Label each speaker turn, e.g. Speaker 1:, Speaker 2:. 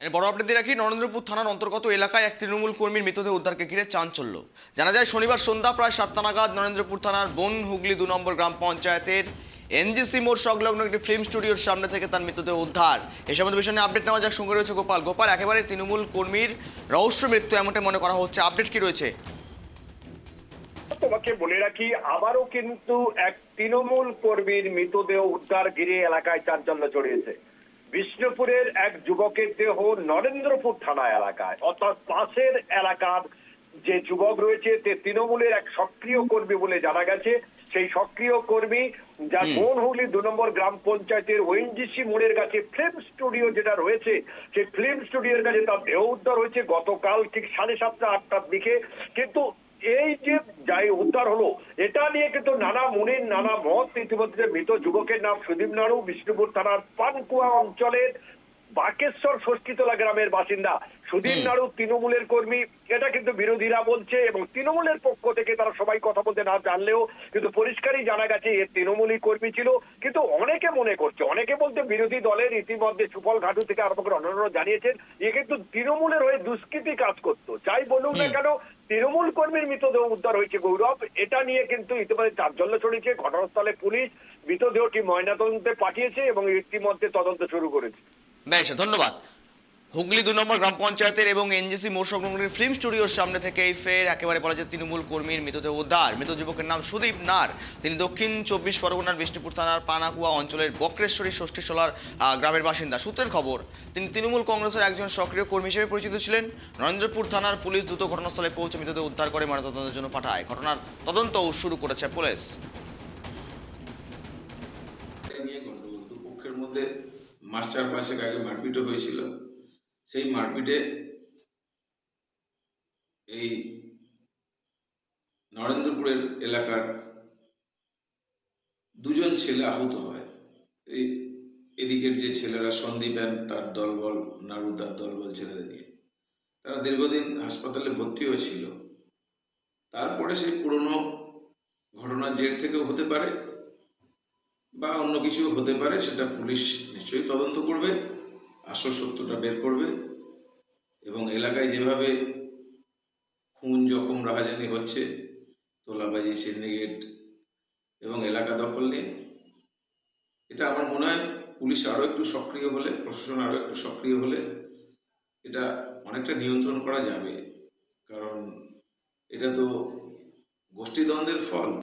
Speaker 1: বড় আপডেট দিয়ে রাখি, নরেন্দ্রপুর থানার অন্তর্গত এলাকায় এক তৃণমূল কর্মীর মৃতদেহ উদ্ধারকে ঘিরে চাঞ্চল্য। জানা যায় শনিবার সন্ধ্যা প্রায় 7টা নাগাদ নরেন্দ্রপুর থানার বন হুগলি 2 নম্বর গ্রাম পঞ্চায়েতের এনজিসি মোড় সংলগ্ন একটি ফিল্ম স্টুডিওর সামনে থেকে তার মৃতদেহ উদ্ধার। এ সম্বন্ধে বিষয় নিয়ে আপডেট নেওয়া যাক, সঙ্গে রয়েছে গোপাল। গোপাল, একেবারে তৃণমূল কর্মীর রহস্য মৃত্যু এমনটাই মনে করা হচ্ছে, আপডেট কি রয়েছে?
Speaker 2: তোমাকে বলে রাখি, আবারও কিন্তু এক তৃণমূল কর্মীর মৃতদেহ উদ্ধার ঘিরে এলাকায় চাঞ্চল্য ছড়িয়েছে। বিষ্ণুপুরের এক যুবকের দেহ নরেন্দ্রপুর থানা এলাকায়, অর্থাৎ পাশের এলাকার যে যুবক রয়েছে তে তৃণমূলের এক সক্রিয় কর্মী বলে জানা গেছে। সেই সক্রিয় কর্মী যার বন হুগলি 2 নম্বর গ্রাম পঞ্চায়েতের ওএনজিসি মোড়ের কাছে ফিল্ম স্টুডিও যেটা রয়েছে, সেই ফিল্ম স্টুডিওর কাছে তার দেহ উদ্ধার হয়েছে গতকাল ঠিক 7:30 8টার দিকে। কিন্তু এই যে যাই উদ্ধার হলো, এটা নিয়ে কিন্তু নানা মনের নানা মত। ইতিমধ্যে মৃত যুবকের নাম সুদীপ নাড়ু, বিষ্ণুপুর থানার পানকুয়া অঞ্চলের বাকেশ্বর ষষ্ঠীতলা গ্রামের বাসিন্দা। সুদীপ নাড়ু তৃণমূলের কর্মী, এটা কিন্তু বিরোধীরা বলছে, এবং তৃণমূলের পক্ষ থেকে তারা সবাই কথা বলতে না জানলেও কিন্তু পরিষ্কারই জানা গেছে এ তৃণমূলী কর্মী ছিল। কিন্তু অনেকে মনে করছে, অনেকে বলতে বিরোধী দলের ইতিমধ্যে সুফল ঘাটু থেকে আরম্ভ করে অন্যান্য জানিয়েছেন এ কিন্তু তৃণমূলের হয়ে দুষ্কৃতি কাজ করতো। যাই বলুন না কেন, তৃণমূল কর্মীর মৃতদেহ উদ্ধার হয়েছে গৌরব, এটা নিয়ে কিন্তু ইতিমধ্যে চাঞ্চল্য ছড়িয়েছে। ঘটনাস্থলে পুলিশ মৃতদেহটি ময়নাতদন্তে পাঠিয়েছে এবং ইতিমধ্যে তদন্ত শুরু করেছে।
Speaker 1: বেশ, ধন্যবাদ। হুগলি 2 নম্বর গ্রাম পঞ্চায়েতের এবং এনজিসি মোড় সংলগ্ন ফিল্ম স্টুডিওর সামনে থেকে এই ফের একেবারে বলা যায় তৃণমূল কর্মীর মৃতদেহ উদ্ধার। মৃত যুবকের নাম সুদীপ নার। তিনি দক্ষিণ 24 পরগনার বিষ্ণুপুর থানার পানাকুয়া অঞ্চলের বক্রেশ্বরী ষষ্ঠীশোলার গ্রামের বাসিন্দা। সূত্রের খবর, তিনি তৃণমূল কংগ্রেসের একজন সক্রিয় কর্মী হিসেবে পরিচিত ছিলেন। নরেন্দ্রপুর থানার পুলিশ দ্রুত ঘটনাস্থলে পৌঁছে মৃতদেহ উদ্ধার করে ময়নাতদন্তের জন্য পাঠায়। ঘটনার তদন্ত শুরু করেছে পুলিশ।
Speaker 3: দুপক্ষের মধ্যে মাস 4-5 আগে মারপিটও হয়েছিল। সেই মারপিটে এই নরেন্দ্রপুরের এলাকার 2জন ছেলে আহত হয়। এই এদিকের যে ছেলেরা সন্দীপেন তার দলবল, নাড়ু তার দলবল ছেলেদের নিয়ে তারা দীর্ঘদিন হাসপাতালে ভর্তিও ছিল। তারপরে সেই পুরনো ঘটনার জের থেকেও হতে পারে বা অন্য কিছু হতে পারে, সেটা পুলিশ নিশ্চয়ই তদন্ত করবে, আসল সত্যটা বের করবে। এবং এলাকায় যেভাবে খুন জখম রাহাজানি হচ্ছে, তোলাবাজি, সিন্ডিকেট এবং এলাকা দখল নিয়ে, এটা আমার মনে হয় পুলিশ আরও একটু সক্রিয় হলে, প্রশাসন আরও একটু সক্রিয় হলে এটা অনেকটা নিয়ন্ত্রণ করা যাবে। কারণ এটা তো গোষ্ঠীদ্বন্দ্বের ফল।